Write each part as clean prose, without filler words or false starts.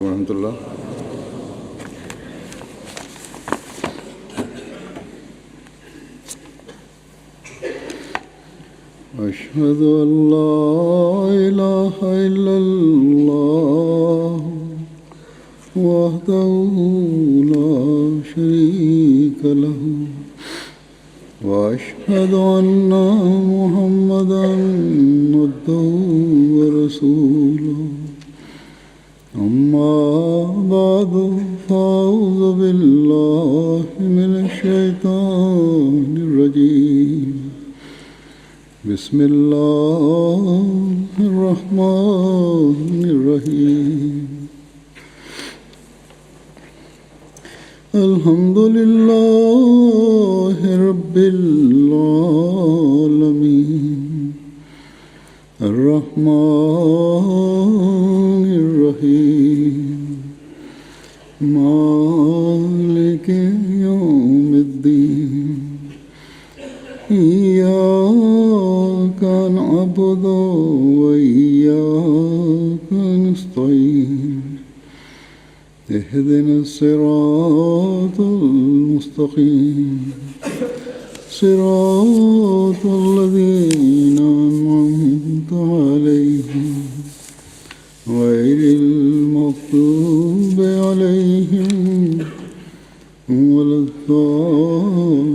Warahmatullah. أشهد أن لا إله إلا الله وحده لا شريك له وأشهد أن محمدا عبده ورسوله أما بعد فأعوذ بالله من الشيطان الرجيم بسم الله الرحمن الرحيم الحمد لله رب العالمين الرحمن الرحيم مالك يوم الدين إياك نعبد وإياك نستعين اهدنا الصراط المستقيم صراط الذين أنعمت عليهم غير المغضوب عليهم ولا الضالين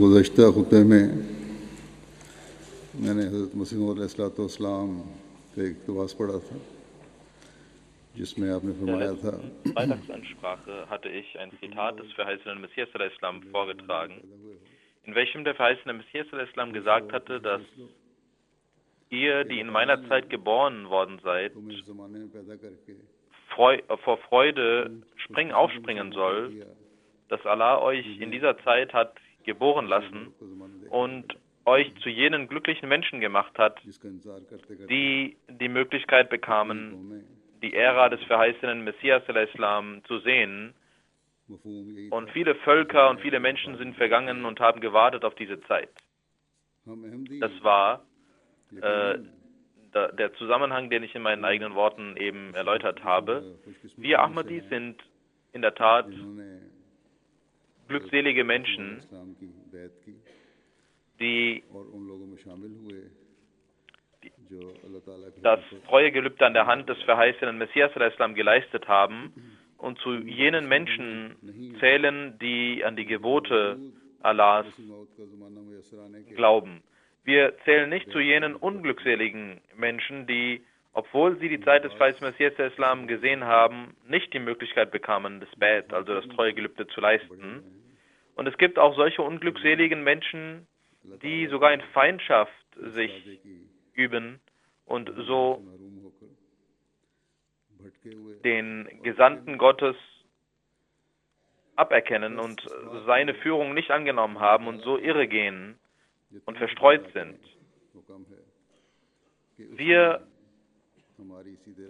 गुज़श्ता खुतबे में मैंने हज़रत मसीह मौऊद अलैहिस्सलाम का एक इक़्तिबास पढ़ा था जिसमें आपने फरमाया था In der Freitagsansprache hatte ich ein Zitat des verheißenen Messias al-Islam vorgetragen, in welchem der verheißene Messias al-Islam gesagt hatte, dass ihr, die in meiner Zeit geboren worden seid, vor Freude aufspringen soll, dass Allah euch in dieser Zeit hat geboren lassen und euch zu jenen glücklichen Menschen gemacht hat, die die Möglichkeit bekamen, die Ära des verheißenen Messias al-Islam zu sehen. Und viele Völker und viele Menschen sind vergangen und haben gewartet auf diese Zeit. Das war der Zusammenhang, den ich in meinen eigenen Worten eben erläutert habe. Wir Ahmadis sind in der Tat glückselige Menschen, die das Treuegelübde an der Hand des verheißenen Messias al-Islam geleistet haben und zu jenen Menschen zählen, die an die Gebote Allahs glauben. Wir zählen nicht zu jenen unglückseligen Menschen, die, obwohl sie die Zeit des verheißenen Messias al-Islam gesehen haben, nicht die Möglichkeit bekamen, das Bait, also das Treuegelübde zu leisten. Und es gibt auch solche unglückseligen Menschen, die sogar in Feindschaft sich üben und so den Gesandten Gottes aberkennen und seine Führung nicht angenommen haben und so irre gehen und verstreut sind. Wir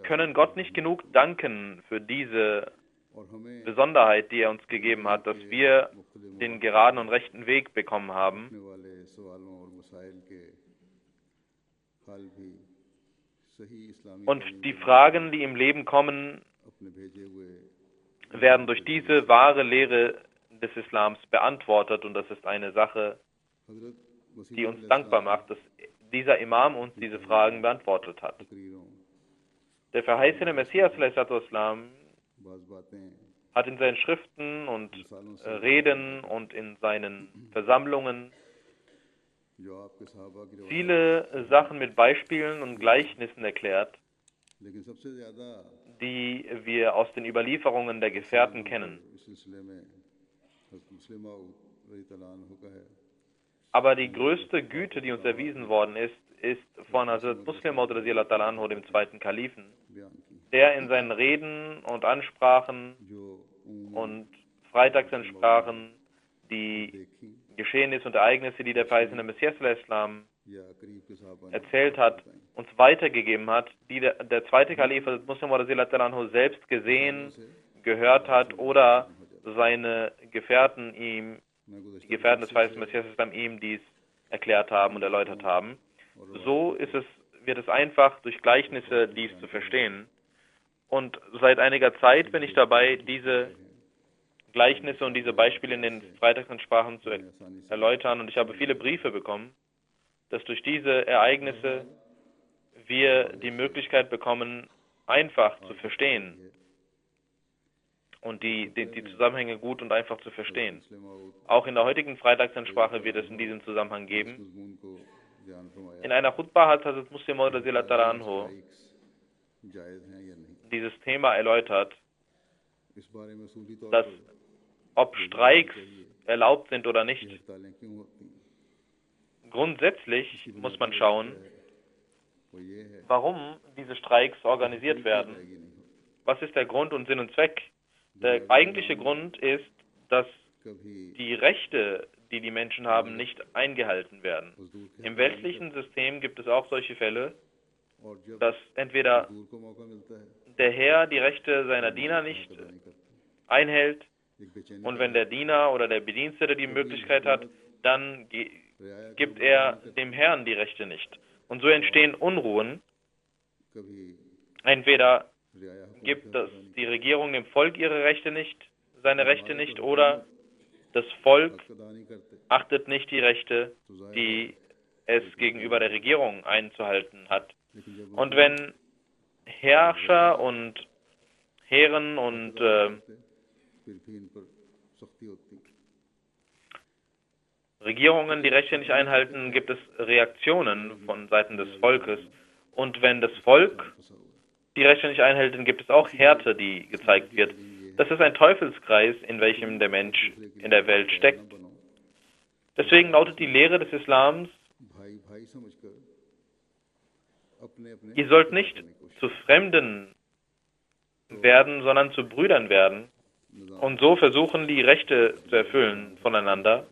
können Gott nicht genug danken für diese Besonderheit, die er uns gegeben hat, dass wir den geraden und rechten Weg bekommen haben. Und die Fragen, die im Leben kommen, werden durch diese wahre Lehre des Islams beantwortet. Und das ist eine Sache, die uns dankbar macht, dass dieser Imam uns diese Fragen beantwortet hat. Der verheißene Messias al-Islam hat in seinen Schriften und Reden und in seinen Versammlungen viele Sachen mit Beispielen und Gleichnissen erklärt, die wir aus den Überlieferungen der Gefährten kennen. Aber die größte Güte, die uns erwiesen worden ist, ist von Hazrat Muslim Maud radhiyallahu anhu, dem zweiten Kalifen, der in seinen Reden und Ansprachen und Freitagsansprachen die Geschehnisse und Ereignisse, die der verheißene Messias al-Islam erzählt hat, uns weitergegeben hat, die der zweite Kalif Muslim Maud radhiyallahu anhu selbst gesehen, gehört hat oder seine Gefährten ihm, die Gefährten des verheißenen Messias al-Islam ihm dies erklärt haben und erläutert haben. So wird es einfach durch Gleichnisse dies zu verstehen. Und seit einiger Zeit bin ich dabei, diese Gleichnisse und diese Beispiele in den Freitagsansprachen zu erläutern. Und ich habe viele Briefe bekommen, dass durch diese Ereignisse wir die Möglichkeit bekommen, einfach zu verstehen und die Zusammenhänge gut und einfach zu verstehen. Auch in der heutigen Freitagsansprache wird es in diesem Zusammenhang geben. In einer Khutbah hat Hazrat Muslim Maud anhu dieses Thema erläutert, dass ob Streiks erlaubt sind oder nicht. Grundsätzlich muss man schauen, warum diese Streiks organisiert werden. Was ist der Grund und Sinn und Zweck? Der eigentliche Grund ist, dass die Rechte, die die Menschen haben, nicht eingehalten werden. Im weltlichen System gibt es auch solche Fälle, dass entweder der Herr die Rechte seiner Diener nicht einhält und wenn der Diener oder der Bedienstete die Möglichkeit hat, dann gibt er dem Herrn die Rechte nicht. Und so entstehen Unruhen. Entweder gibt die Regierung dem Volk seine Rechte nicht, oder das Volk achtet nicht die Rechte, die es gegenüber der Regierung einzuhalten hat. Und wenn Herrscher und Herren und Regierungen die Rechte nicht einhalten, gibt es Reaktionen von Seiten des Volkes. Und wenn das Volk die Rechte nicht einhält, dann gibt es auch Härte, die gezeigt wird. Das ist ein Teufelskreis, in welchem der Mensch in der Welt steckt. Deswegen lautet die Lehre des Islams, ihr sollt nicht zu Fremden werden, sondern zu Brüdern werden und so versuchen, die Rechte zu erfüllen voneinander.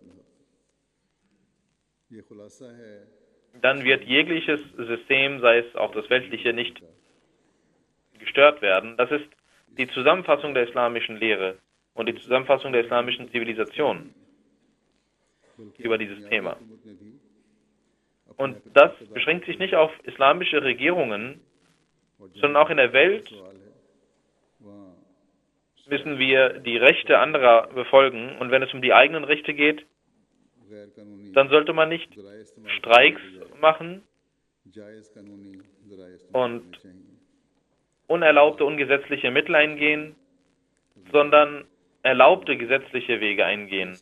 Dann wird jegliches System, sei es auch das weltliche, nicht gestört werden. Das ist die Zusammenfassung der islamischen Lehre und die Zusammenfassung der islamischen Zivilisation über dieses Thema. Und das beschränkt sich nicht auf islamische Regierungen, sondern auch in der Welt müssen wir die Rechte anderer befolgen. Und wenn es um die eigenen Rechte geht, dann sollte man nicht Streiks machen und unerlaubte, ungesetzliche Mittel eingehen, sondern erlaubte gesetzliche Wege eingehen.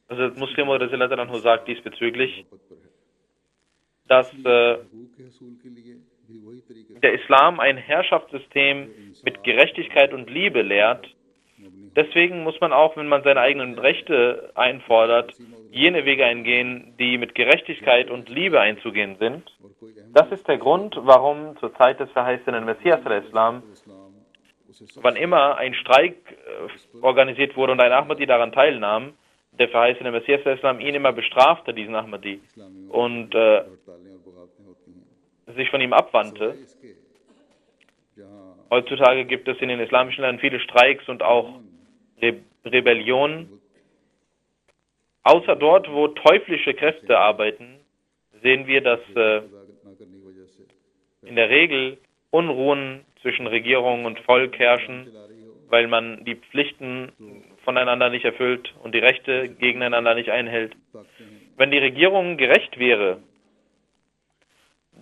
Also Muslim Maud sagt diesbezüglich, dass der Islam ein Herrschaftssystem mit Gerechtigkeit und Liebe lehrt. Deswegen muss man auch, wenn man seine eigenen Rechte einfordert, jene Wege eingehen, die mit Gerechtigkeit und Liebe einzugehen sind. Das ist der Grund, warum zur Zeit des verheißenen Messias al-Islam, wann immer ein Streik organisiert wurde und ein Ahmadi daran teilnahm, der verheißene Messias al-Islam ihn immer bestrafte, diesen Ahmadi, und sich von ihm abwandte. Heutzutage gibt es in den islamischen Ländern viele Streiks und auch Rebellionen. Außer dort, wo teuflische Kräfte arbeiten, sehen wir, dass in der Regel Unruhen zwischen Regierung und Volk herrschen, weil man die Pflichten voneinander nicht erfüllt und die Rechte gegeneinander nicht einhält. Wenn die Regierung gerecht wäre,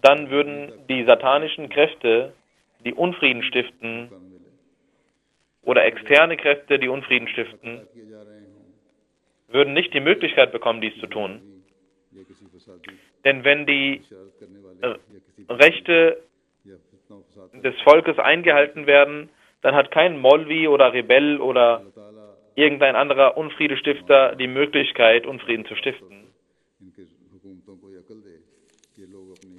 dann würden die satanischen Kräfte, die Unfrieden stiften, oder externe Kräfte, die Unfrieden stiften, würden nicht die Möglichkeit bekommen, dies zu tun. Denn wenn die Rechte des Volkes eingehalten werden, dann hat kein Molvi oder Rebell oder irgendein anderer Unfriedestifter die Möglichkeit, Unfrieden zu stiften.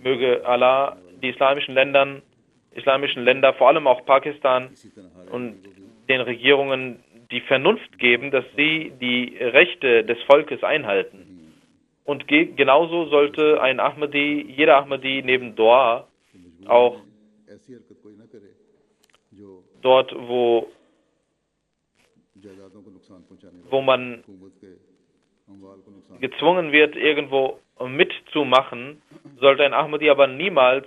Möge Allah die islamischen Länder, vor allem auch Pakistan, und den Regierungen die Vernunft geben, dass sie die Rechte des Volkes einhalten. Und genauso sollte jeder Ahmadi neben Dua auch dort, wo man gezwungen wird, irgendwo mitzumachen, sollte ein Ahmadi aber niemals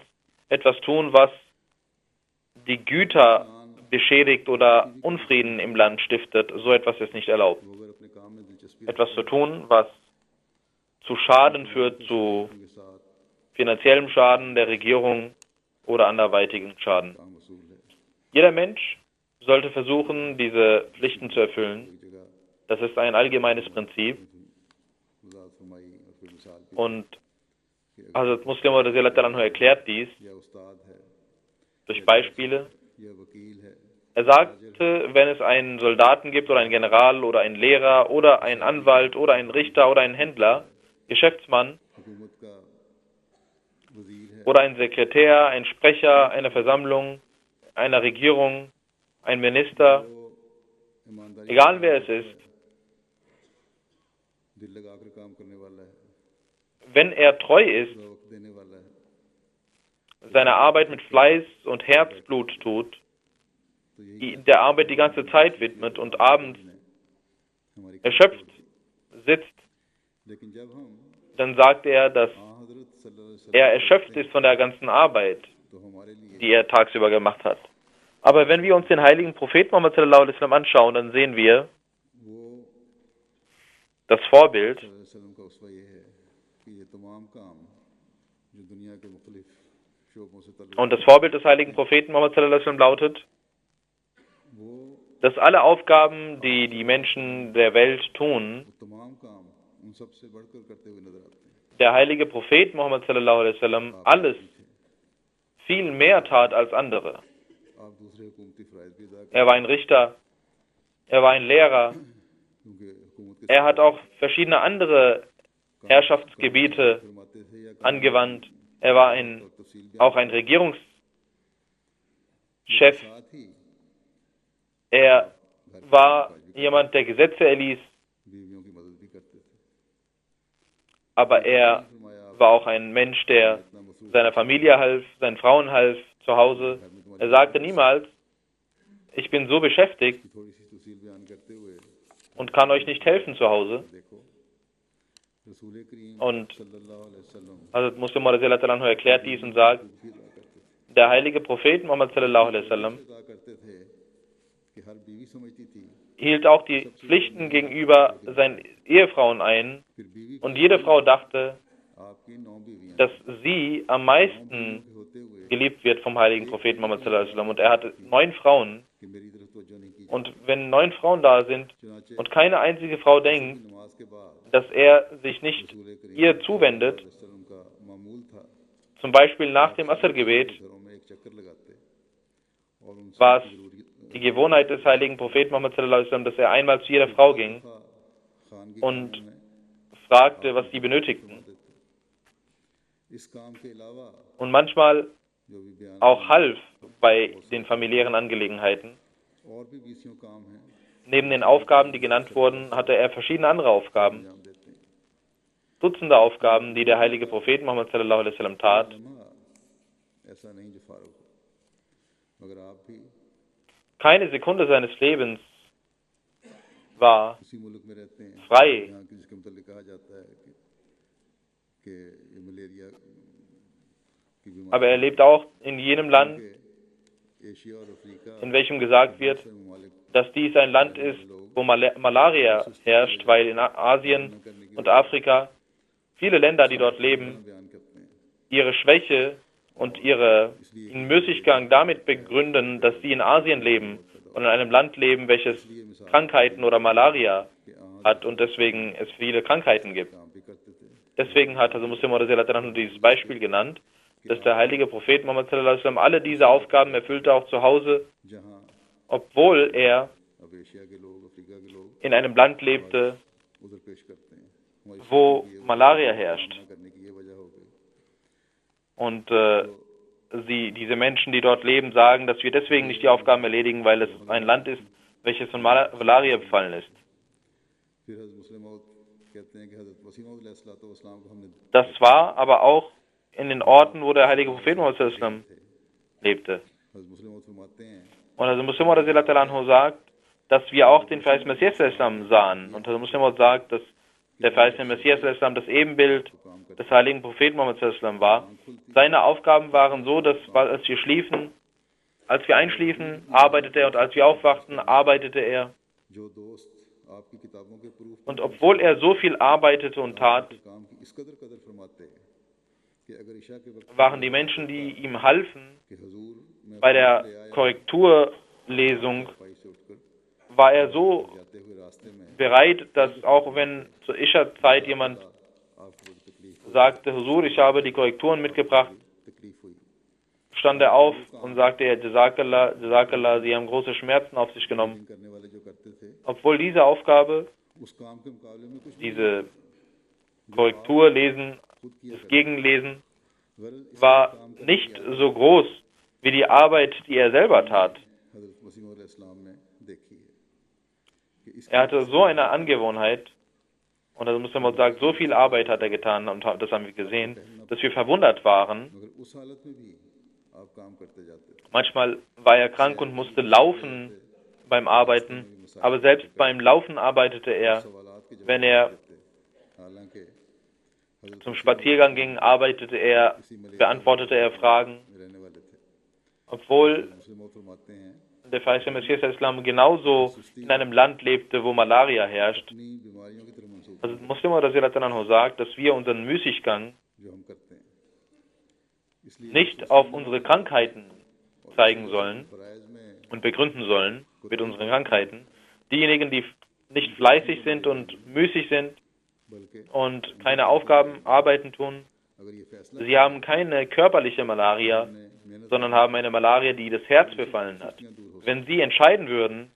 etwas tun, was die Güter beschädigt oder Unfrieden im Land stiftet. So etwas ist nicht erlaubt. Etwas zu tun, was zu Schaden führt, zu finanziellem Schaden der Regierung oder anderweitigen Schaden. Jeder Mensch sollte versuchen, diese Pflichten zu erfüllen. Das ist ein allgemeines Prinzip. Und Hazrat Muslim erklärt dies durch Beispiele. Er sagte, wenn es einen Soldaten gibt oder einen General oder einen Lehrer oder einen Anwalt oder einen Richter oder einen Händler, Geschäftsmann oder einen Sekretär, einen Sprecher einer Versammlung, einer Regierung, ein Minister, egal wer es ist, wenn er treu ist, seine Arbeit mit Fleiß und Herzblut tut, der Arbeit die ganze Zeit widmet und abends erschöpft sitzt, dann sagt er, dass er erschöpft ist von der ganzen Arbeit, die er tagsüber gemacht hat. Aber wenn wir uns den heiligen Propheten Muhammad sallallahu alaihi wasallam anschauen, dann sehen wir das Vorbild. Und das Vorbild des heiligen Propheten Muhammad sallallahu alaihi wasallam lautet, dass alle Aufgaben, die die Menschen der Welt tun, der heilige Prophet Muhammad sallallahu alaihi wasallam alles viel mehr tat als andere. Er war ein Richter, er war ein Lehrer, er hat auch verschiedene andere Herrschaftsgebiete angewandt, er war auch ein Regierungschef, er war jemand, der Gesetze erließ, aber er war auch ein Mensch, der seiner Familie half, seinen Frauen half zu Hause. Er sagte niemals, ich bin so beschäftigt und kann euch nicht helfen zu Hause. Und Hazrat Muslim erklärt dies und sagt, der heilige Prophet Muhammad sallallahu alaihi wasallam hielt auch die Pflichten gegenüber seinen Ehefrauen ein und jede Frau dachte, dass sie am meisten geliebt wird vom heiligen Propheten Muhammad sallallahu alaihi wasallam. Und er hatte 9 Frauen. Und wenn 9 Frauen da sind und keine einzige Frau denkt, dass er sich nicht ihr zuwendet, zum Beispiel nach dem Asr-Gebet, war es die Gewohnheit des heiligen Propheten Muhammad sallallahu alaihi wasallam, dass er einmal zu jeder Frau ging und fragte, was sie benötigten. Und manchmal auch half bei den familiären Angelegenheiten. Neben den Aufgaben, die genannt wurden, hatte er verschiedene andere Aufgaben. Dutzende Aufgaben, die der heilige Prophet Muhammad sallallahu alaihi wasallam tat. Keine Sekunde seines Lebens war frei. Aber er lebt auch in jenem Land, in welchem gesagt wird, dass dies ein Land ist, wo Malaria herrscht, weil in Asien und Afrika viele Länder, die dort leben, ihre Schwäche und ihren Müßiggang damit begründen, dass sie in Asien leben und in einem Land leben, welches Krankheiten oder Malaria hat und deswegen es viele Krankheiten gibt. Deswegen hat Hazrat Muslim dieses Beispiel genannt, dass der heilige Prophet Muhammad sallallahu alaihi wasallam alle diese Aufgaben erfüllte, auch zu Hause, obwohl er in einem Land lebte, wo Malaria herrscht. Und diese Menschen, die dort leben, sagen, dass wir deswegen nicht die Aufgaben erledigen, weil es ein Land ist, welches von Malaria befallen ist. Das war aber auch in den Orten, wo der heilige Prophet Muhammad sallallahu alaihi wasallam lebte. Und also Muslim sagt, dass wir auch den verheißten Messias sahen. Und also Muslim sagt, dass der verheißene Messias, das Ebenbild des heiligen Propheten Muhammad war. Seine Aufgaben waren so, dass als wir einschliefen, arbeitete er, und als wir aufwachten, arbeitete er. Und obwohl er so viel arbeitete und tat, waren die Menschen, die ihm halfen, bei der Korrekturlesung, war er so bereit, dass auch wenn zur Isha-Zeit jemand sagte, Huzur, ich habe die Korrekturen mitgebracht, stand er auf und sagte, Jazakallah, Jazakallah, Sie haben große Schmerzen auf sich genommen. Obwohl diese Aufgabe, diese Korrekturlesen, das Gegenlesen, war nicht so groß wie die Arbeit, die er selber tat. Er hatte so eine Angewohnheit, und das muss man sagen, so viel Arbeit hat er getan, und das haben wir gesehen, dass wir verwundert waren. Manchmal war er krank und musste laufen beim Arbeiten, aber selbst beim Laufen arbeitete er. Wenn er zum Spaziergang ging, beantwortete er Fragen, obwohl der verheißene Messias Islam genauso in einem Land lebte, wo Malaria herrscht. Also Muslim oder sagt, dass wir unseren Müßiggang nicht auf unsere Krankheiten zeigen sollen und begründen sollen mit unseren Krankheiten. Diejenigen, die nicht fleißig sind und müßig sind und keine Arbeiten tun, sie haben keine körperliche Malaria, sondern haben eine Malaria, die das Herz befallen hat. Wenn sie entscheiden würden,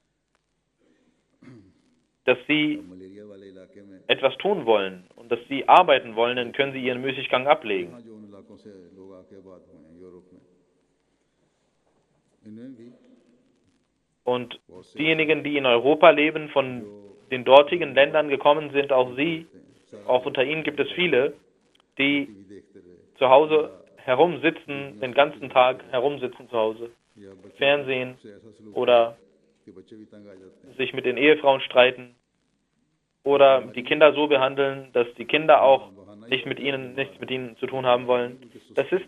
dass sie etwas tun wollen und dass sie arbeiten wollen, dann können sie ihren Müßiggang ablegen. Und diejenigen, die in Europa leben, von den dortigen Ländern gekommen sind, auch unter ihnen gibt es viele, die zu Hause herumsitzen, den ganzen Tag herumsitzen zu Hause, Fernsehen oder sich mit den Ehefrauen streiten oder die Kinder so behandeln, dass die Kinder auch nichts mit ihnen zu tun haben wollen. Das ist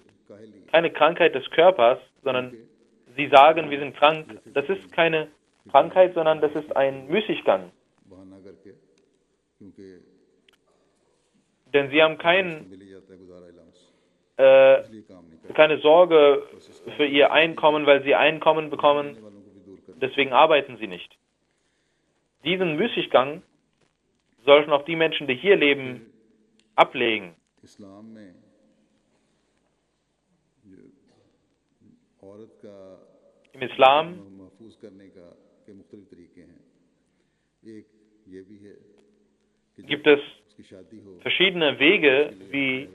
keine Krankheit des Körpers, sondern sie sagen, wir sind krank. Das ist keine Krankheit, sondern das ist ein Müßiggang. Denn sie haben keine Sorge für ihr Einkommen, weil sie Einkommen bekommen. Deswegen arbeiten sie nicht. Diesen Müßiggang sollten auch die Menschen, die hier leben, ablegen. Im Islam gibt es verschiedene Wege, wie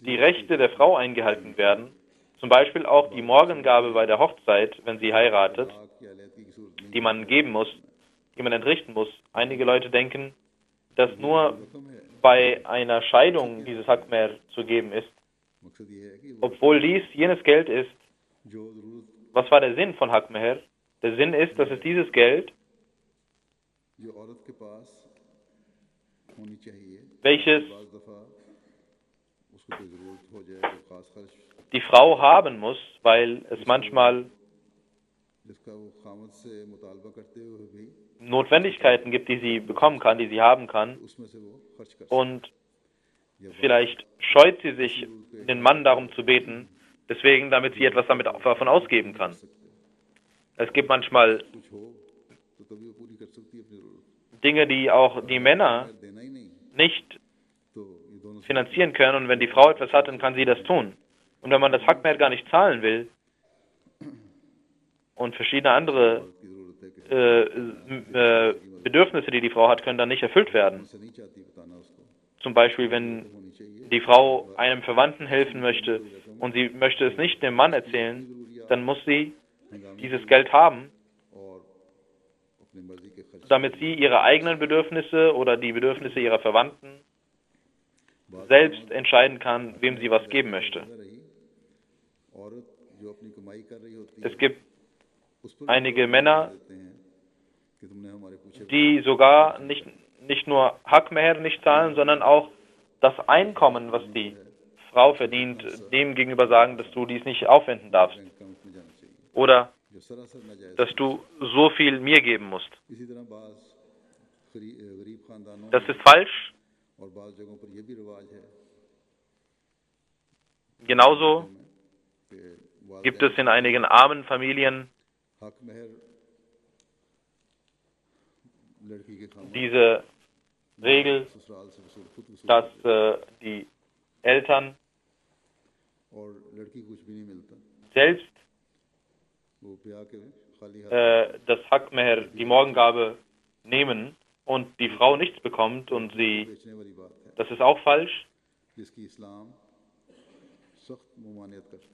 die Rechte der Frau eingehalten werden. Zum Beispiel auch die Morgengabe bei der Hochzeit, wenn sie heiratet, die man geben muss, die man entrichten muss. Einige Leute denken, dass nur bei einer Scheidung dieses Hakmer zu geben ist, obwohl dies jenes Geld ist. Was war der Sinn von Hakmer? Der Sinn ist, dass es dieses Geld, welches die Frau haben muss, weil es manchmal Notwendigkeiten gibt, die sie bekommen kann, die sie haben kann, und vielleicht scheut sie sich, den Mann darum zu beten, deswegen, damit sie etwas davon ausgeben kann. Es gibt manchmal Dinge, die auch die Männer nicht finanzieren können, und wenn die Frau etwas hat, dann kann sie das tun. Und wenn man das Hakmer gar nicht zahlen will und verschiedene andere Bedürfnisse, die die Frau hat, können dann nicht erfüllt werden. Zum Beispiel, wenn die Frau einem Verwandten helfen möchte und sie möchte es nicht dem Mann erzählen, dann muss sie dieses Geld haben, damit sie ihre eigenen Bedürfnisse oder die Bedürfnisse ihrer Verwandten selbst entscheiden kann, wem sie was geben möchte. Es gibt einige Männer, die sogar nicht nur Hak-Meher nicht zahlen, sondern auch das Einkommen, was die Frau verdient, dem gegenüber sagen, dass du dies nicht aufwenden darfst. Oder dass du so viel mir geben musst. Das ist falsch. Genauso gibt es in einigen armen Familien diese Regel, dass die Eltern selbst das Hak-Meher, die Morgengabe, nehmen und die Frau nichts bekommt und das ist auch falsch.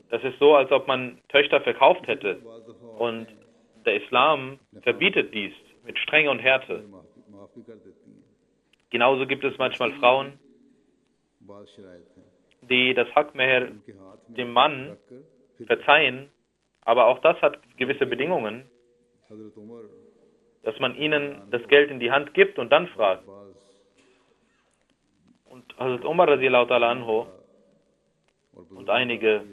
Das ist so, als ob man Töchter verkauft hätte und der Islam verbietet dies mit Strenge und Härte. Genauso gibt es manchmal Frauen, die das Hak-Meher dem Mann verzeihen, aber auch das hat gewisse Bedingungen, dass man ihnen das Geld in die Hand gibt und dann fragt. Und Hazrat Umar radiallahu ta'ala anhu und einige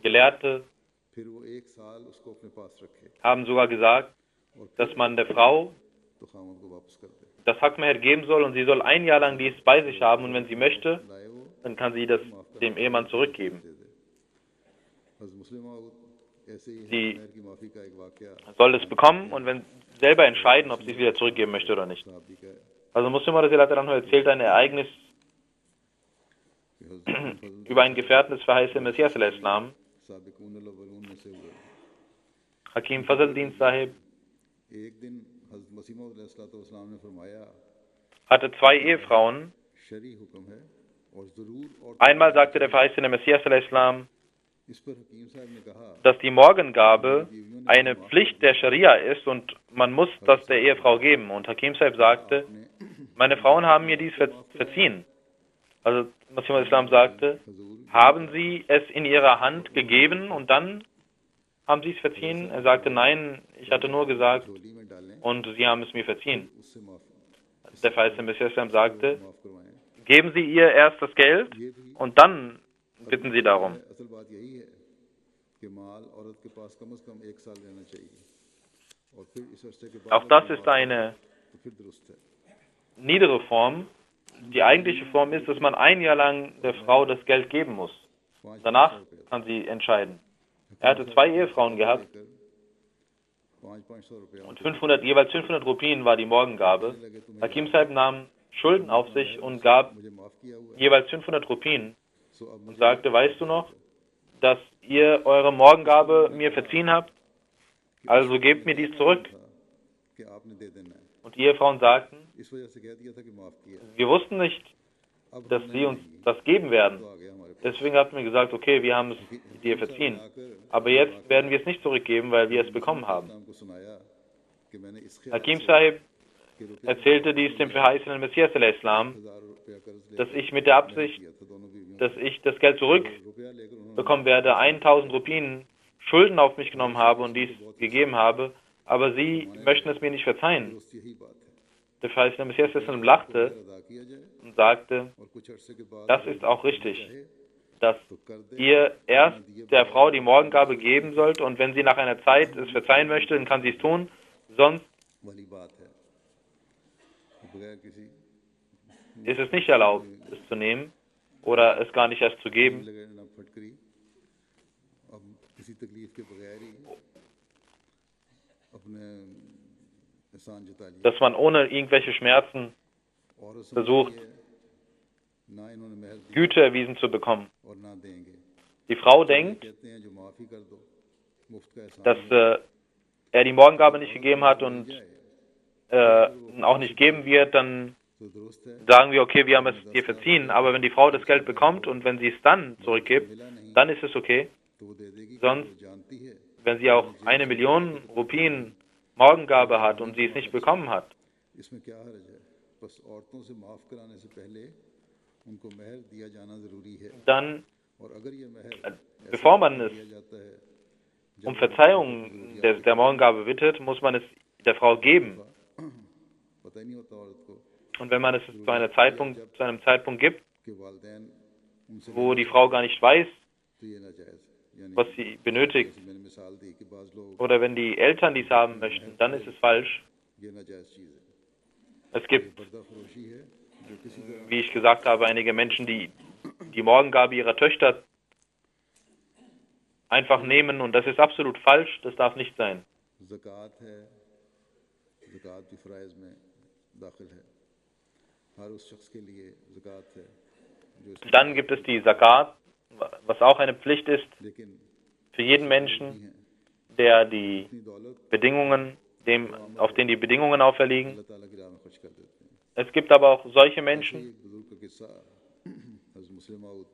Gelehrte haben sogar gesagt, dass man der Frau das Hak-Meher geben soll und sie soll ein Jahr lang dies bei sich haben und wenn sie möchte, dann kann sie das dem Ehemann zurückgeben. Sie soll es bekommen und wenn selber entscheiden, ob sie es wieder zurückgeben möchte oder nicht. Also Muslim erzählt ein Ereignis über einen Gefährten des verheißenen Messias al-Islam, Hakim Fazl-Din Sahib, hatte 2 Ehefrauen. Einmal sagte der verheißene Messias al-Islam, dass die Morgengabe eine Pflicht der Scharia ist und man muss das der Ehefrau geben. Und Hakim Sahib sagte, meine Frauen haben mir dies verziehen. Also Masih al-Islam sagte, haben sie es in ihrer Hand gegeben und dann haben sie es verziehen? Er sagte, nein, ich hatte nur gesagt und sie haben es mir verziehen. Der verheißene Messias al-Islam sagte, geben Sie ihr erst das Geld und dann bitten Sie darum. Auch das ist eine niedere Form. Die eigentliche Form ist, dass man ein Jahr lang der Frau das Geld geben muss. Danach kann sie entscheiden. Er hatte 2 Ehefrauen gehabt und jeweils 500 Rupien war die Morgengabe. Hakim Sahib nahm Schulden auf sich und gab jeweils 500 Rupien und sagte, weißt du noch, dass ihr eure Morgengabe mir verziehen habt? Also gebt mir dies zurück. Und die Ehefrauen sagten, wir wussten nicht, dass sie uns das geben werden. Deswegen hatten wir gesagt, okay, wir haben es dir verziehen. Aber jetzt werden wir es nicht zurückgeben, weil wir es bekommen haben. Hakim Sahib erzählte dies dem verheißenen Messias al-Islam, dass ich mit der Absicht, dass ich das Geld zurückbekommen werde, 1000 Rupien Schulden auf mich genommen habe und dies gegeben habe, aber sie möchten es mir nicht verzeihen. Der verheißene Messias al-Islam lachte und sagte, das ist auch richtig, dass ihr erst der Frau die Morgengabe geben sollt und wenn sie nach einer Zeit es verzeihen möchte, dann kann sie es tun, sonst ist es nicht erlaubt, es zu nehmen oder es gar nicht erst zu geben. Dass man ohne irgendwelche Schmerzen versucht, Güte erwiesen zu bekommen. Die Frau denkt, dass er die Morgengabe nicht gegeben hat und auch nicht geben wird, dann sagen wir, okay, wir haben es dir verziehen, aber wenn die Frau das Geld bekommt und wenn sie es dann zurückgibt, dann ist es okay. Sonst, wenn sie auch 1 Million Rupien Morgengabe hat und sie es nicht bekommen hat, dann, bevor man es um Verzeihung der Morgengabe bittet, muss man es der Frau geben. पता ही नहीं होता औरत को Und wenn man es zu einem Zeitpunkt gibt, कि वालिदैन उनसे wo die Frau gar nicht weiß, तो ये नाजायज यानी was sie benötigt, जैसे मैंने मिसाल दी कि बाज लोग oder wenn die Eltern dies haben möchten, dann ist es falsch. ये नाजायज चीज़ है Es gibt, पर्दाफरोशी है जो किसी तरह wie ich gesagt habe, einige Menschen, die die Morgengabe ihrer Töchter einfach nehmen, und das ist absolut falsch, das darf nicht sein. ज़कात है ज़कात भी फ़राइज़ में दाखिल है हर उस शख्स के लिए ज़कात है जो इसमें Dann gibt es die Zakat, was auch eine Pflicht ist लेकिन für jeden नहीं Menschen, है der die अपनी दौलत Bedingungen, auf den die Bedingungen auferliegen. अल्लाह ताला की राह में खर्च कर देते हैं Es gibt aber auch solche ऐसे ही Menschen, एक बुजुर्ग का किस्सा हज़रत मुस्लिम माऊद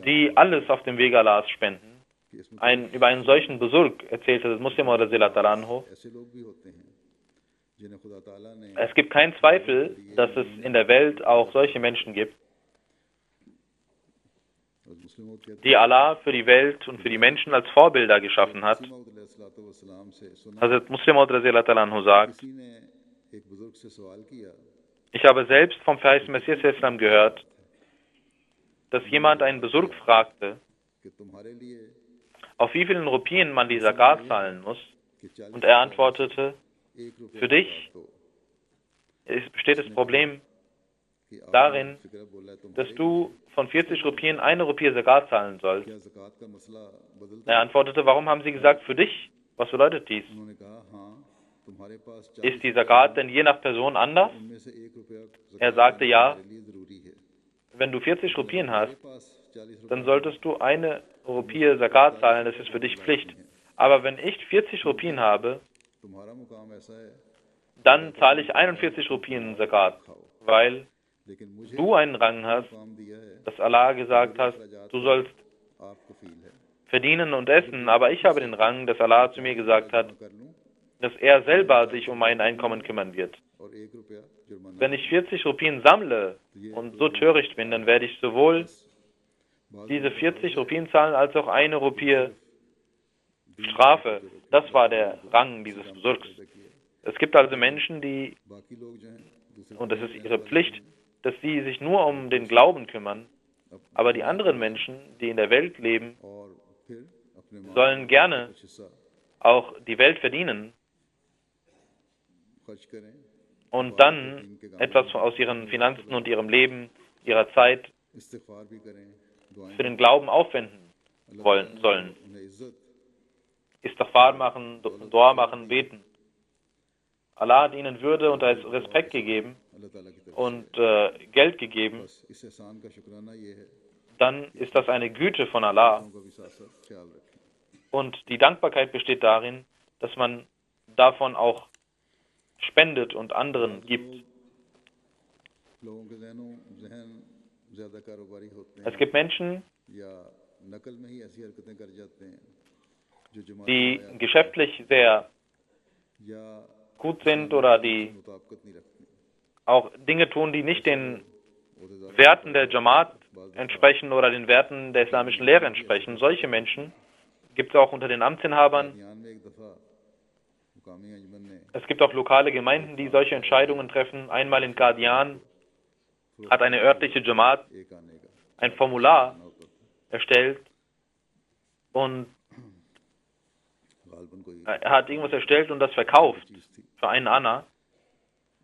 die alles auf dem Wege Allahs spenden. कि इसमें Über einen solchen Besurg erzählte das Muslim Anhu. ऐसे लोग भी होते हैं जिन्हें खुदा ताला ने Es gibt keinen Zweifel, dass es in der Welt auch solche Menschen gibt, हज़रत मुस्लिम माऊद कहते die Allah für die Welt und für die Menschen als Vorbilder geschaffen hat. हैं माऊद अलैहिस्सलाम से सुना Hazrat Muslim Anhu sagt, किसी ने एक बुजुर्ग से सवाल किया ich habe selbst vom verheißten Messias Islam gehört, dass jemand einen Besurg fragte, कि तुम्हारे लिए auf wie vielen Rupien man die Zakat zahlen muss, कि 40 und er antwortete, एक रुपया für dich तो besteht das Problem कि आप darin, फिक्र बोला है dass तुम्हारे du von 40 Rupien eine Rupie Zakat zahlen sollst. क्या ज़कात का मसला बदलता Er antwortete, warum haben Sie gesagt für dich? Was bedeutet dies? उन्होंने कहा हाँ तुम्हारे पास 40 Ist die Zakat denn je nach Person anders? उनमें से एक रुपया Er sagte, ja, तुम्हारे लिए जरूरी है wenn du 40 Rupien hast, मेरे पास 40 dann solltest du eine Rupie Zakat zahlen, das ist für dich Pflicht. Aber wenn ich 40 Rupien habe, तुम्हारा मुकाम ऐसा है dann zahle ich 41 Rupien Zakat, weil लेकिन मुझे du einen Rang hast, मुकाम दिया है dass Allah gesagt hat, du sollst आप कफील है verdienen und essen, aber ich habe den Rang, dass Allah zu mir gesagt hat, कर लूँ dass er selber sich um mein Einkommen kümmern wird. और 1 रुपया जुर्माना Wenn ich 40 Rupien sammle und so töricht bin, dann werde ich sowohl diese 40 Rupien zahlen, als auch eine Rupie Strafe. Das war der Rang dieses Besurgs. Es gibt also Menschen, die, बाकी लोग जो हैं दूसरे und das ist ihre Pflicht, dass sie sich nur um den Glauben kümmern, aber die anderen Menschen, die in der Welt leben, और फिर अपने माल sollen gerne कुछ हिस्सा auch die Welt verdienen खर्च करें und dann etwas aus ihren Finanzen und ihrem Leben, ihrer Zeit इस्तिग़फ़ार भी करें दुआएं für den Glauben aufwenden sollen. उन्हें इज्जत Istighfar machen, Dua machen, beten. Allah hat ihnen Würde und Respekt gegeben अल्लाह ताला की तरफ und Geld gegeben. बस इस एहसान का शुक्राना ये है Dann ist das eine Güte von Allah. उनका भी साथ साथ ख्याल रखें Und die Dankbarkeit besteht darin, dass man davon auch spendet und anderen gibt. लोगों के जहन ज़्यादा कारोबारी होते Es हैं gibt Menschen, या नकल में ही ऐसी हरकतें कर जाते हैं जो जमात die geschäftlich sehr या gut sind oder die मुताबिकत नहीं रखते auch Dinge tun, die nicht den ओहदेदार Werten der Jamaat entsprechen oder den Werten der islamischen Lehre entsprechen. Solche Menschen gibt es auch unter den Amtsinhabern. ध्यान में एक दफ़ा मुकामी अंजमन ने Es gibt auch lokale Gemeinden, die solche Entscheidungen treffen. Einmal in Qadian hat eine örtliche Jamaat एक आने का ein Formular होता था erstellt und गालबन कोई er hat irgendwas erstellt und das verkauft चीज़ थी für einen Anna.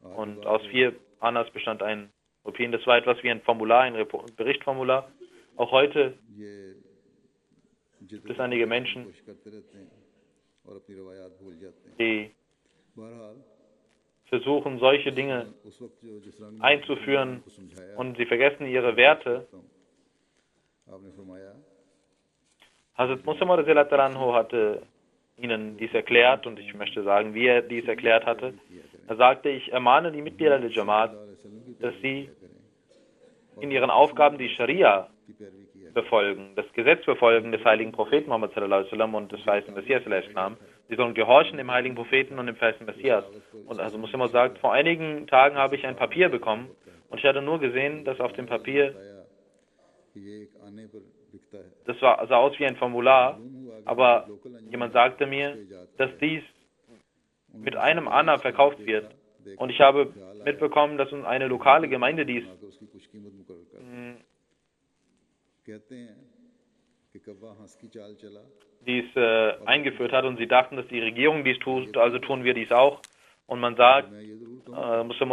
आज Und aus 4 Annas bestand ein Rupien. Das war etwas wie ein Formular, ein Berichtformular. Auch heute ये gibt es einige Menschen, कोशिश करते रहते हैं और अपनी रवायात भूल जाते हैं die बहरहाल versuchen, solche Dinge उस वक्त जो जिस रंग einzuführen को समझाया und sie vergessen ihre Werte. आपने फरमाया Hazrat Muslim Anhu hatte ihnen dies erklärt und ich möchte sagen, wie er dies erklärt hatte. Er sagte, ich ermahne die Mitglieder der Jamaat, dass sie in ihren Aufgaben die Scharia की पैरवी किया befolgen, das Gesetz befolgen des heiligen Propheten Muhammad sallallahu alaihi wasallam und des verheißten Messias sallallahu alaihi wasallam. Sie sollen gehorchen dem heiligen Propheten und dem verheißten Messias. Und also Muslim sagt, vor einigen Tagen habe ich ein Papier bekommen und ich hatte nur gesehen, dass auf dem Papier बताया कि ये एक आने पर Das sah aus wie ein Formular, aber jemand sagte mir, dass dies mit einem Anna verkauft wird. Und ich habe mitbekommen, dass uns eine lokale Gemeinde dies eingeführt hat und sie dachten, dass die Regierung dies tut, also tun wir dies auch. Und man sagt, Muslim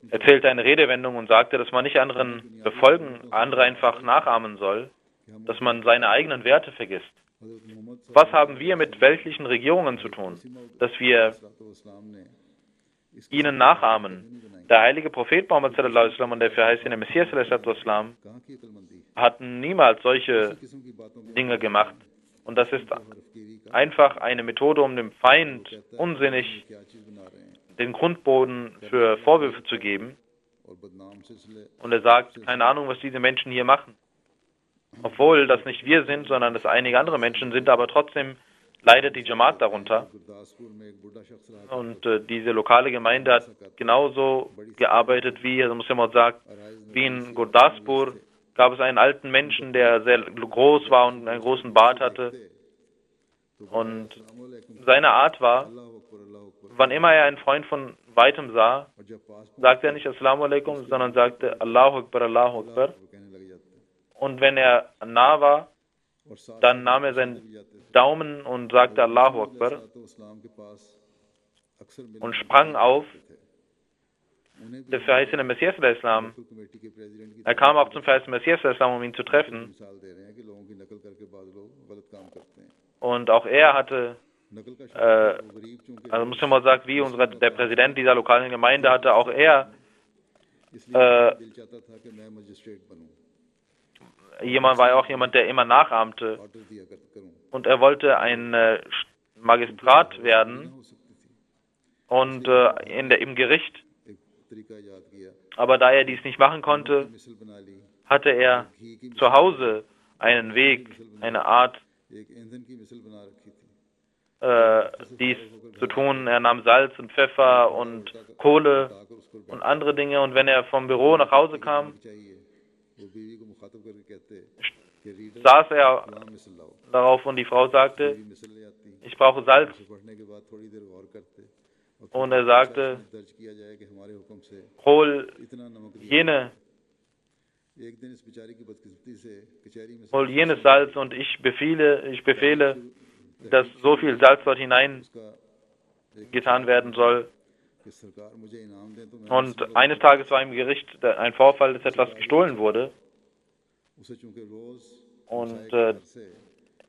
erzählte eine Redewendung und sagte, dass man nicht anderen befolgen, andere einfach nachahmen soll, dass man seine eigenen Werte vergisst. Was haben wir mit weltlichen Regierungen zu tun, dass wir ihnen nachahmen? Der heilige Prophet Muhammad sallallahu alaihi wasallam und der verheißene Messias sallallahu alaihi wasallam hatten niemals solche Dinge gemacht. Und das ist einfach eine Methode, um dem Feind unsinnig den Grundboden für Vorwürfe zu geben. Und er sagt, keine Ahnung, was diese Menschen hier machen. Obwohl das nicht wir sind, sondern das einige andere Menschen sind, aber trotzdem leidet die Jamaat darunter. Und diese lokale Gemeinde hat genauso gearbeitet, wie der Muslim sagt, wie in Gurdaspur gab es einen alten Menschen, der sehr groß war und einen großen Bart hatte. Und seine Art war, wann immer er einen Freund von weitem sah, sagte er nicht Assalamu alaikum, sondern sagte Allahu Akbar, Allahu Akbar. Und wenn er nah war, dann nahm er seinen Daumen und sagte Allahu Akbar und sprang auf. Der verheißene Messias al-Islam, er kam auch zum verheißenen Messias al-Islam, um ihn zu treffen. Und auch er hatte, also muss man sagen, wie der Präsident dieser lokalen Gemeinde hatte, auch er jemand, der immer nachahmte. Und er wollte ein Magistrat werden und im Gericht. Aber da er dies nicht machen konnte, hatte er zu Hause einen Weg, eine Art, dies zu tun. Er nahm Salz und Pfeffer und Kohle und andere Dinge. Und wenn er vom Büro nach Hause kam, saß er darauf und die Frau sagte, ich brauche Salz. Und er sagte, hol jenes Salz und ich befehle, dass so viel Salz dort hinein getan werden soll. Und eines Tages war im Gericht ein Vorfall, dass etwas gestohlen wurde. Und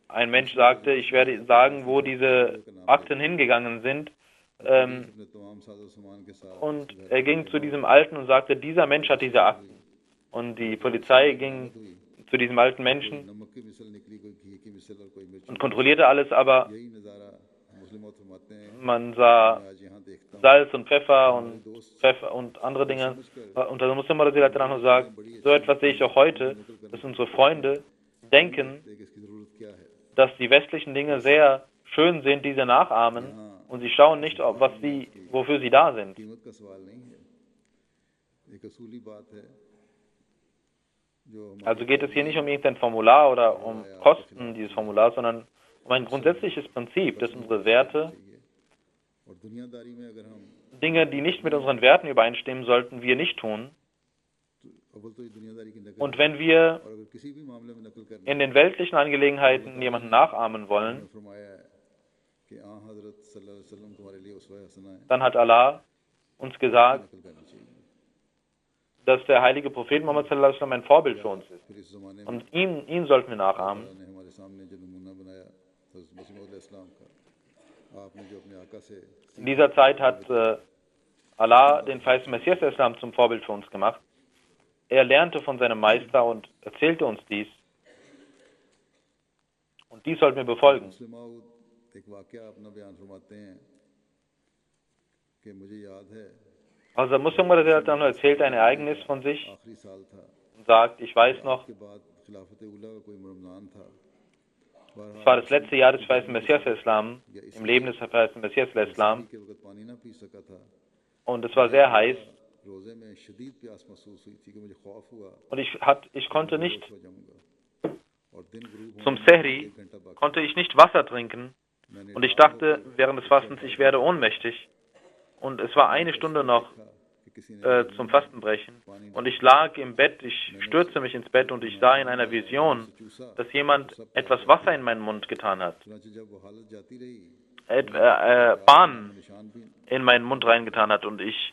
ein Mensch sagte, ich werde sagen, wo diese Akten hingegangen sind. Und er ging zu diesem Alten und sagte, dieser Mensch hat diese Akten. Und die Polizei ging zu diesem alten Menschen und kontrollierte alles, aber man sah Salz und Pfeffer und andere Dinge. Und der Muslim sagt, so etwas sehe ich auch heute, dass unsere Freunde denken, dass die westlichen Dinge sehr schön sind, diese nachahmen, und sie schauen nicht, wofür sie da sind. Also geht es hier nicht um irgendein Formular oder um Kosten dieses Formulars, sondern um ein grundsätzliches Prinzip, dass unsere Werte, Dinge, die nicht mit unseren Werten übereinstimmen, sollten wir nicht tun. Und wenn wir in den weltlichen Angelegenheiten jemanden nachahmen wollen, dann hat Allah uns gesagt, dass der heilige Prophet Muhammad sallallahu alaihi wasallam ein Vorbild für uns ist. Und ihn sollten wir nachahmen. In dieser Zeit hat Allah den verheißenen Messias Islam zum Vorbild für uns gemacht. Er lernte von seinem Meister und erzählte uns dies. Und dies sollten wir befolgen. Also Muslim erzählt ein Ereignis von sich und sagt, ich weiß noch, es war das letzte Jahr des verheißenen Messias Islam, im Leben des verheißenen Messias Islam, und es war sehr heiß, Und ich konnte nicht zum Sehri, konnte ich nicht Wasser trinken. Und ich dachte während des Fastens, ich werde ohnmächtig. Und es war eine Stunde noch zum Fastenbrechen. Und ich lag im Bett, ich stürzte mich ins Bett und ich sah in einer Vision, dass jemand etwas Wasser in meinen Mund getan hat. Bahn in meinen Mund reingetan hat und ich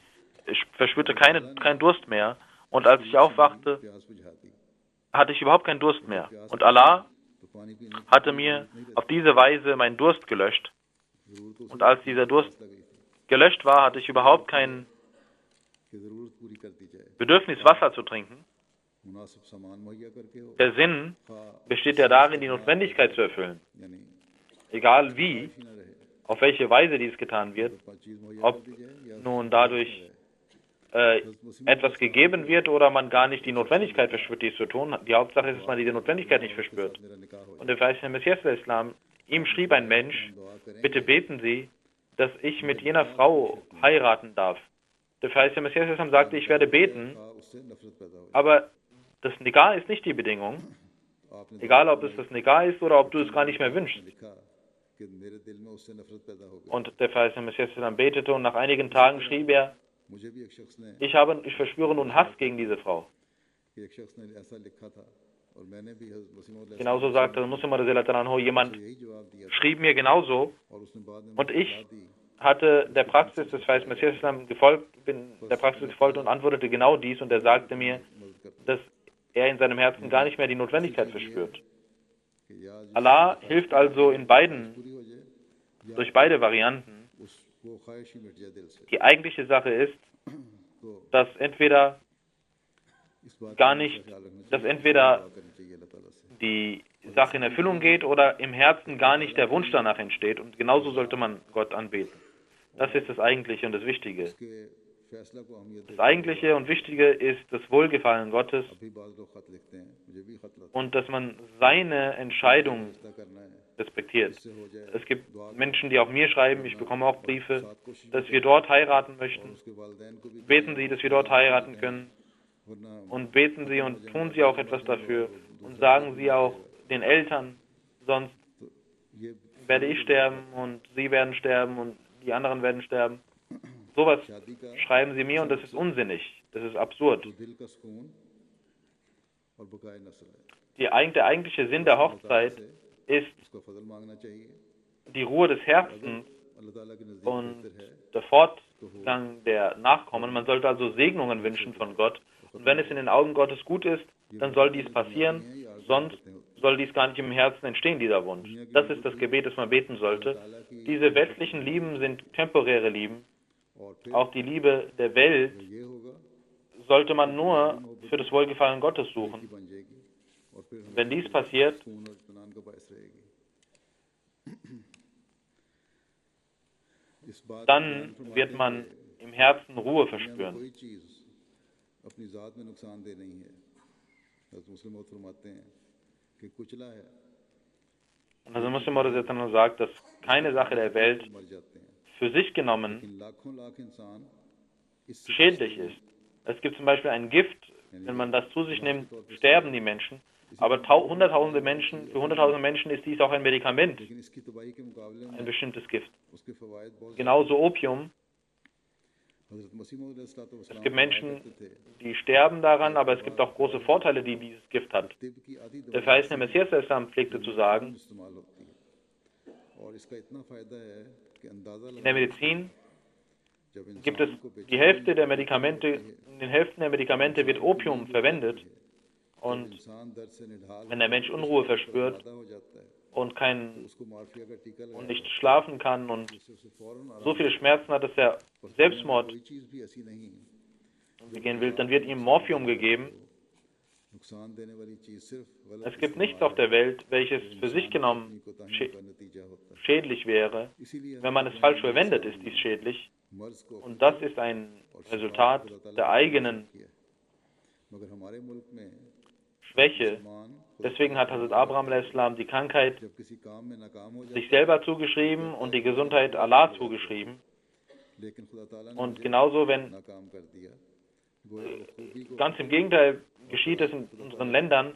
verspürte keinen Durst mehr. Und als ich aufwachte, hatte ich überhaupt keinen Durst mehr. Und Allah hatte mir auf diese Weise meinen Durst gelöscht. Und als dieser Durst gelöscht war, hatte ich überhaupt kein Bedürfnis, Wasser zu trinken. Der Sinn besteht ja darin, die Notwendigkeit zu erfüllen. Egal wie, auf welche Weise dies getan wird, ob nun dadurch etwas gegeben wird oder man gar nicht die Notwendigkeit verspürt, dies zu tun. Die Hauptsache ist, dass man diese Notwendigkeit nicht verspürt. Und der verheißene Messias des Islam, ihm schrieb ein Mensch, bitte beten Sie, dass ich mit jener Frau heiraten darf. Der verheißene Messias des Islam sagte, ich werde beten, aber das Nikah ist nicht die Bedingung. Egal, ob es das Nikah ist oder ob du es gar nicht mehr wünschst. Und der verheißene Messias des Islam betete und nach einigen Tagen schrieb er, ich verspüre nun Hass gegen diese Frau. Genauso sagte Muslim, jemand schrieb mir genauso und ich hatte der Praxis des verheißenen Messias gefolgt, bin der Praxis gefolgt und antwortete genau dies und er sagte mir, dass er in seinem Herzen gar nicht mehr die Notwendigkeit verspürt. Allah hilft also durch beide Varianten. Die eigentliche Sache ist, dass entweder die Sache in Erfüllung geht oder im Herzen gar nicht der Wunsch danach entsteht. Und genauso sollte man Gott anbeten. Das ist das Eigentliche und das Wichtige. Das Eigentliche und Wichtige ist das Wohlgefallen Gottes und dass man seine Entscheidung respektiert. Es gibt Menschen, die auch mir schreiben, ich bekomme auch Briefe, dass wir dort heiraten möchten. Beten Sie, dass wir dort heiraten können. Und beten Sie und tun Sie auch etwas dafür. Und sagen Sie auch den Eltern, sonst werde ich sterben und Sie werden sterben und die anderen werden sterben. Sowas schreiben Sie mir und das ist unsinnig. Das ist absurd. Der eigentliche Sinn der Hochzeit ist die Ruhe des Herzens und der Fortgang der Nachkommen. Man sollte also Segnungen wünschen von Gott. Und wenn es in den Augen Gottes gut ist, dann soll dies passieren. Sonst soll dies gar nicht im Herzen entstehen, dieser Wunsch. Das ist das Gebet, das man beten sollte. Diese weltlichen Lieben sind temporäre Lieben. Auch die Liebe der Welt sollte man nur für das Wohlgefallen Gottes suchen. Wenn dies passiert, dann wird man im Herzen Ruhe verspüren. Und also Muslim sagt, dass keine Sache der Welt für sich genommen schädlich ist. Es gibt zum Beispiel ein Gift, wenn man das zu sich nimmt, sterben die Menschen. Aber für hunderttausende Menschen ist dies auch ein Medikament, ein bestimmtes Gift. Genauso Opium. Es gibt Menschen, die sterben daran, aber es gibt auch große Vorteile, die dieses Gift hat. Der verheißene Messias pflegte zu sagen, in der Medizin gibt es die Hälfte der Medikamente, in den Hälften der Medikamente wird Opium verwendet. Und wenn der Mensch Unruhe verspürt und nicht schlafen kann und so viele Schmerzen hat, dass er Selbstmord begehen will, dann wird ihm Morphium gegeben. Es gibt nichts auf der Welt, welches für sich genommen schädlich wäre. Wenn man es falsch verwendet, ist dies schädlich. Und das ist ein Resultat der eigenen Schwäche. Deswegen hat Hazrat Abraham a.s. die Krankheit sich selber zugeschrieben und die Gesundheit Allah zugeschrieben. Und genauso, wenn Ganz im Gegenteil geschieht es in unseren Ländern,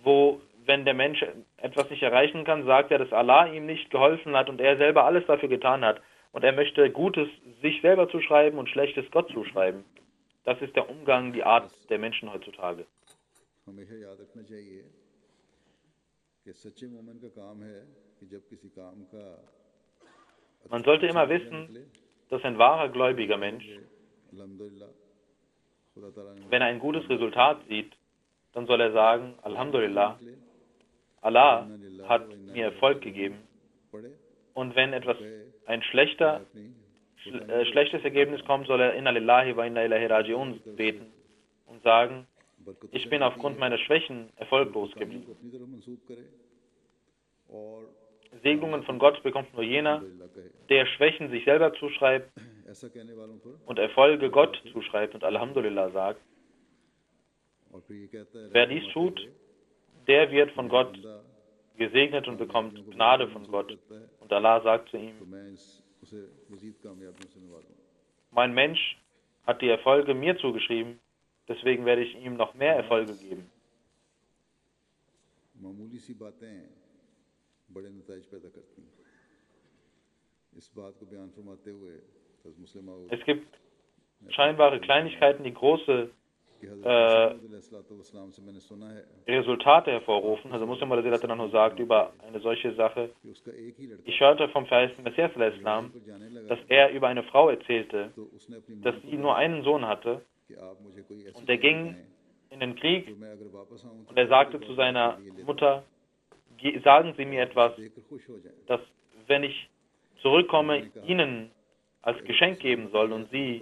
wo, wenn der Mensch etwas nicht erreichen kann, sagt er, dass Allah ihm nicht geholfen hat und er selber alles dafür getan hat. Und er möchte Gutes sich selber zuschreiben und Schlechtes Gott zuschreiben. Das ist der Umgang, die Art der Menschen heutzutage. Man sollte immer wissen, dass ein wahrer gläubiger Mensch, wenn er ein gutes Resultat sieht, dann soll er sagen, Alhamdulillah, Allah hat mir Erfolg gegeben. Und wenn ein schlechtes Ergebnis kommt, soll er Inna lillahi wa inna ilaihi raji'un beten und sagen, ich bin aufgrund meiner Schwächen erfolglos geblieben. Segnungen von Gott bekommt nur jener, der Schwächen sich selber zuschreibt und Erfolge Gott zuschreibt und Alhamdulillah sagt. Wer dies tut, der wird von Gott gesegnet und bekommt Gnade von Gott. Und Allah sagt zu ihm, mein Mensch hat die Erfolge mir zugeschrieben, deswegen werde ich ihm noch mehr Erfolge geben. Es gibt scheinbare Kleinigkeiten, die große Resultate hervorrufen. Also Muslim Maud sagt über eine solche Sache, ich hörte vom verheißten Messias, dass er über eine Frau erzählte, dass sie nur einen Sohn hatte und er ging in den Krieg und er sagte zu seiner Mutter, sagen Sie mir etwas, das, wenn ich zurückkomme, Ihnen als Geschenk geben soll und Sie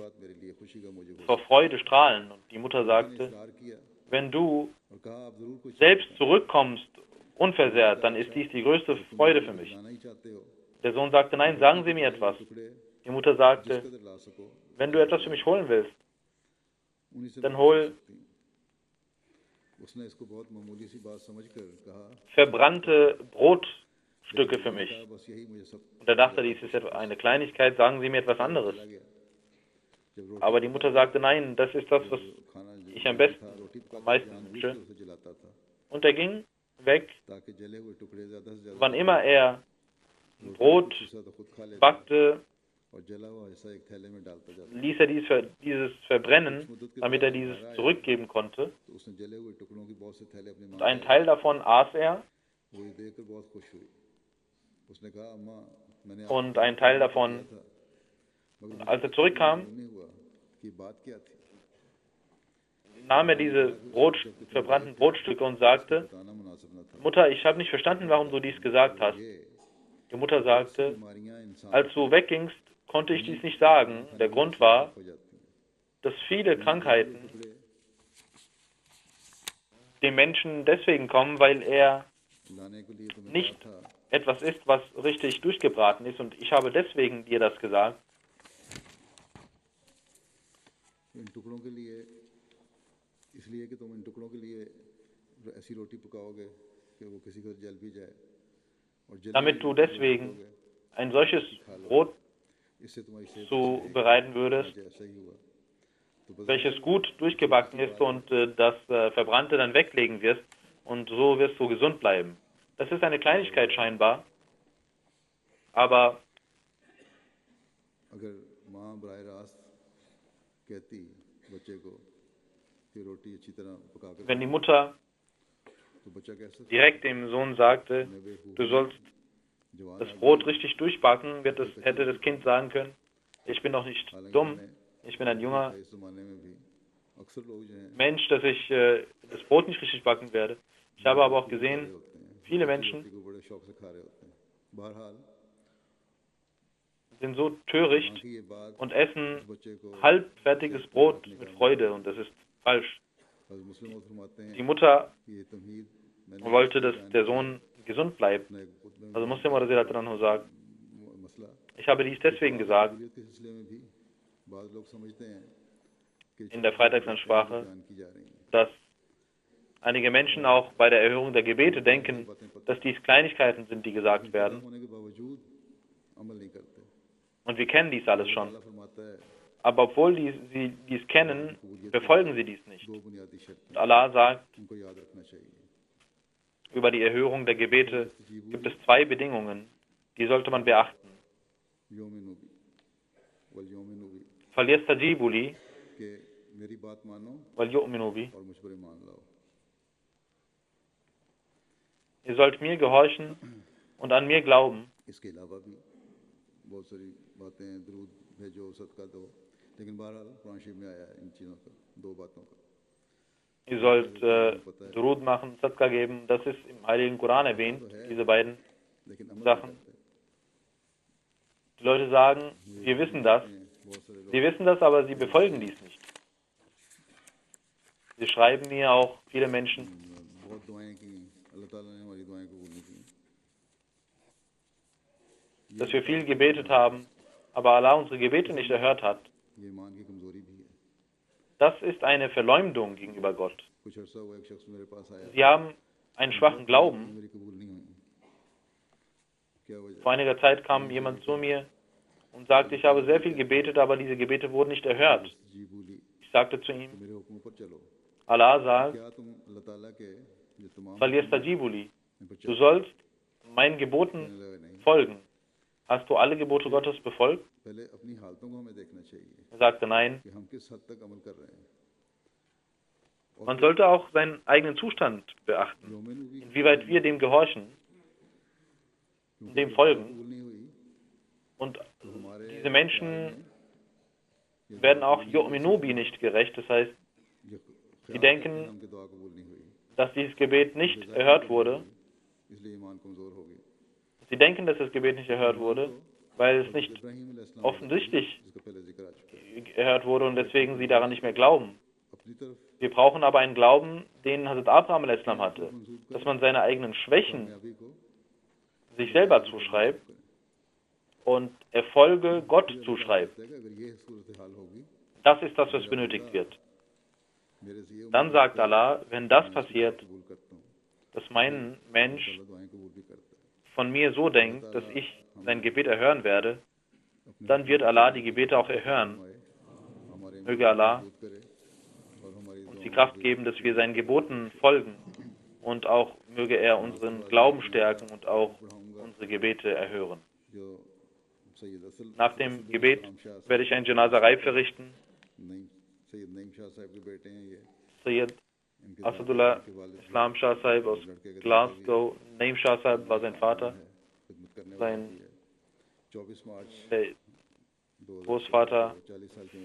vor Freude strahlen. Und die Mutter sagte, wenn du selbst zurückkommst, unversehrt, dann ist dies die größte Freude für mich. Der Sohn sagte, nein, sagen Sie mir etwas. Die Mutter sagte, wenn du etwas für mich holen willst, dann hol verbrannte Brotstücke für mich. Und er dachte, dies ist eine Kleinigkeit, sagen Sie mir etwas anderes. Aber die Mutter sagte, nein, das ist das, was ich am meisten wünsche. Und er ging weg. Wann immer er Brot backte, ließ er dieses verbrennen, damit er dieses zurückgeben konnte. Und einen Teil davon aß er und einen Teil davon, als er zurückkam, nahm er diese verbrannten Brotstücke und sagte, Mutter, ich habe nicht verstanden, warum du dies gesagt hast. Die Mutter sagte, als du weggingst, konnte ich dies nicht sagen. Der Grund war, dass viele Krankheiten dem Menschen deswegen kommen, weil er nicht etwas isst, was richtig durchgebraten ist. Und ich habe deswegen dir das gesagt. Damit du deswegen ein solches Brot zubereiten würdest, welches gut durchgebacken ist und das Verbrannte dann weglegen wirst und so wirst du gesund bleiben. Das ist eine Kleinigkeit scheinbar, aber wenn die Mutter direkt dem Sohn sagte, du sollst das Brot richtig durchbacken, hätte das Kind sagen können, ich bin doch nicht dumm, ich bin ein junger Mensch, dass ich das Brot nicht richtig backen werde. Ich habe aber auch gesehen, viele Menschen sind so töricht und essen halbfertiges Brot mit Freude und das ist falsch. Die Mutter wollte, dass der Sohn gesund bleibt. Also Muslim Maud sagt, ich habe dies deswegen gesagt, in der Freitagsansprache, dass einige Menschen auch bei der Erhörung der Gebete denken, dass dies Kleinigkeiten sind, die gesagt werden. Und wir kennen dies alles schon. aber obwohl sie dies kennen, befolgen sie dies nicht. Und Allah sagt, über die Erhörung der Gebete gibt es 2 Bedingungen, die sollte man beachten. فَلْيَسْتَجِيبُوا لِي وَلْيُؤْمِنُوا بِي. Ihr sollt mir gehorchen und an mir glauben. Ihr sollt Durud machen, Sadqa geben. Das ist im Heiligen Koran erwähnt, diese beiden Sachen. Die Leute sagen, wir wissen das. Sie wissen das, aber sie befolgen dies nicht. Sie schreiben mir auch, viele Menschen, dass wir viel gebetet haben, aber Allah unsere Gebete nicht erhört hat. Das ist eine Verleumdung gegenüber Gott. Sie haben einen schwachen Glauben. Vor einiger Zeit kam jemand zu mir und sagte, ich habe sehr viel gebetet, aber diese Gebete wurden nicht erhört. Ich sagte zu ihm, Allah sagt, فَلْيَسْتَجِيبُوا لِي. Du sollst meinen Geboten folgen. Hast du alle Gebote Gottes befolgt? Er sagte nein. Man sollte auch seinen eigenen Zustand beachten, inwieweit wir dem gehorchen und dem folgen. Und diese Menschen werden auch Yu'minubi nicht gerecht, das heißt, sie denken, dass dieses Gebet nicht erhört wurde. Sie denken, dass das Gebet nicht erhört wurde, weil es nicht offensichtlich erhört wurde und deswegen sie daran nicht mehr glauben. Wir brauchen aber einen Glauben, den Hazrat Abraham a.s. hatte, dass man seine eigenen Schwächen sich selber zuschreibt und Erfolge Gott zuschreibt. Das ist das, was benötigt wird. Dann sagt Allah, wenn das passiert, dass mein Mensch von mir so denkt, dass ich sein Gebet erhören werde, dann wird Allah die Gebete auch erhören. Möge Allah uns die Kraft geben, dass wir seinen Geboten folgen und auch möge er unseren Glauben stärken und auch unsere Gebete erhören. Nach dem Gebet werde ich ein Janazah verrichten. Sayyid Asadullah Islam Shah Sahib aus Glasgow, Naim Shah Sahib war sein Vater. Sein Großvater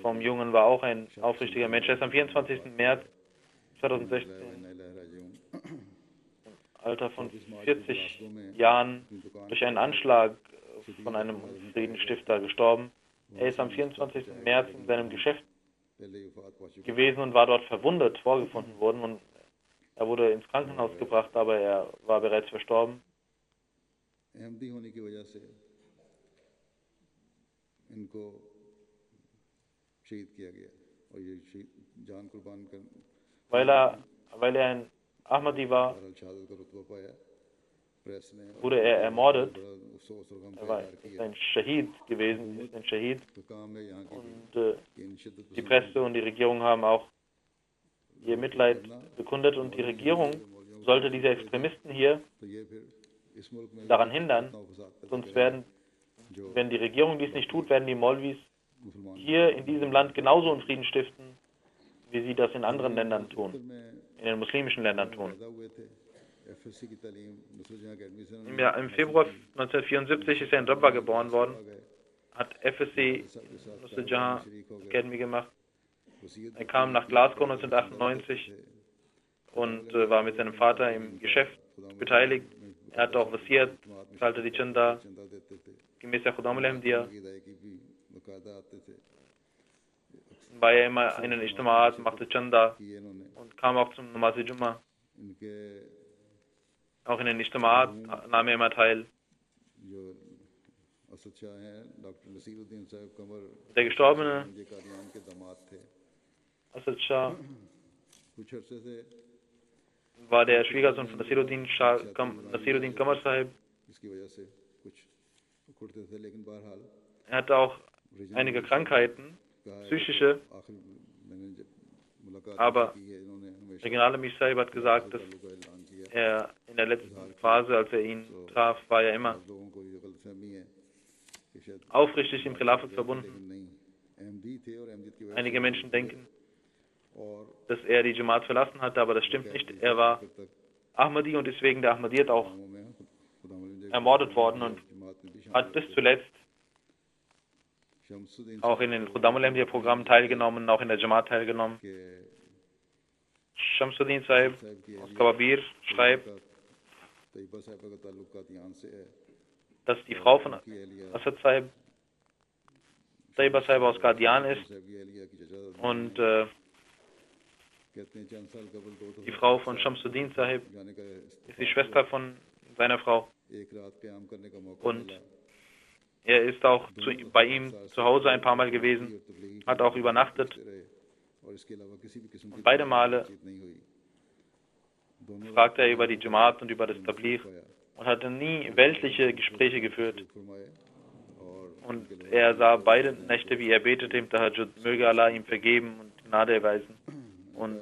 vom Jungen war auch ein aufrichtiger Mensch. Er ist am 24. März 2016 im Alter von 40 Jahren durch einen Anschlag von einem Friedensstifter gestorben. Er ist am 24. März in seinem Geschäft gewesen und war dort verwundet vorgefunden worden und er wurde ins Krankenhaus gebracht, aber er war bereits verstorben. Weil er ein Ahmadi war, wurde er ermordet. Er war ein Shahid gewesen, ist ein Shahid. Und die Presse und die Regierung haben auch ihr Mitleid bekundet und die Regierung sollte diese Extremisten hier daran hindern, sonst werden, wenn die Regierung dies nicht tut, werden die Maulvis hier in diesem Land genauso Unfrieden stiften, wie sie das in anderen Ländern tun, in den muslimischen Ländern tun. Im Februar 1974 ist er in Rabba geboren worden, hat FSC Nusrat Jahan Academy gemacht. Er kam nach Glasgow 1998 und war mit seinem Vater im Geschäft beteiligt. Er hatte auch Wasiyat, zahlte die Chanda gemäß der Khudam al-Ahmadiyya. War er immer in den Ijtimaat, machte Chanda und kam auch zum Namaz Jumma. Auch in den Ijtimaat nahm er immer teil. Der Gestorbene, Asad Shah, war der Schwiegersohn von Nasiruddin Qamar Sahib. Er hatte auch einige Krankheiten psychische. Aber der General Sahib hat gesagt, dass er in der letzten Phase, als er ihn traf, war er immer aufrichtig im Khilafat verbunden. Einige Menschen denken, dass er die Jamaat verlassen hatte, aber das stimmt nicht. Er war Ahmadi und ist wegen der Ahmadiyyat auch ermordet worden und hat bis zuletzt auch in den Khuddam al-Ahmadiyya-Programmen teilgenommen, auch in der Jamaat teilgenommen. Shamsuddin Sahib aus Kababir schreibt, dass die Frau von Asad Sahib Taiba Sahib aus Qadian ist und die Frau von Shamsuddin Sahib ist die Schwester von seiner Frau. Und er ist auch bei ihm zu Hause ein paar Mal gewesen, hat auch übernachtet. Und beide Male fragte er über die Jamaat und über das Tabligh und hatte nie weltliche Gespräche geführt. Und er sah beide Nächte, wie er betete im Tahajjud, möge Allah ihm vergeben und Gnade erweisen und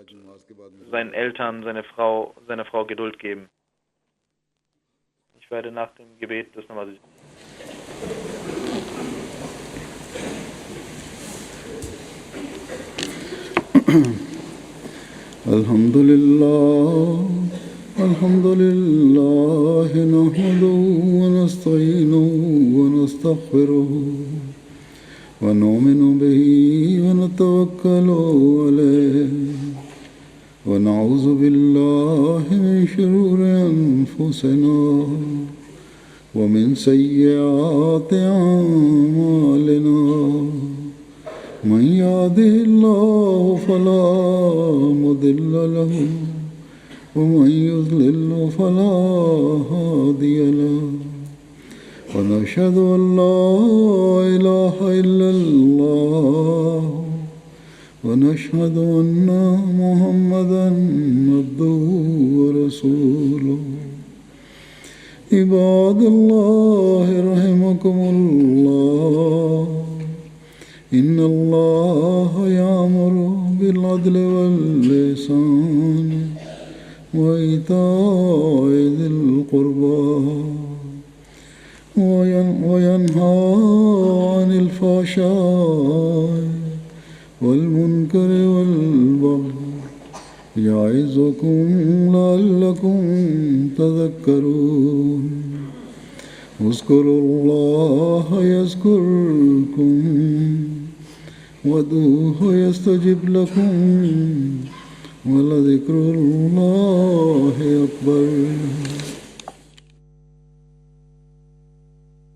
seinen Eltern, seiner Frau Geduld geben. Ich werde nach dem Gebet das nochmal sehen. Alhamdulillah nahmaduhu wa nasta'inuhu wa nastaghfiruhu wa nu'minu bihi wa natawakkalu alayhi wa na'udhu billahi min shururi anfusina wa min sayyiati a'malina. من يهده الله فلا مضل له ومن يضلل فلا هادي له ونشهد أن لا إله إلا الله ونشهد أن محمدا عبده ورسوله عباد الله رحمكم الله إن الله يأمر بالعدل والإحسان وإيتاء ذي القربى وينهى عن الفحشاء والمنكر والبغي يعظكم لعلكم تذكرون اذكروا الله يذكركم وادعوه يستجب لكم ولذكر الله أكبر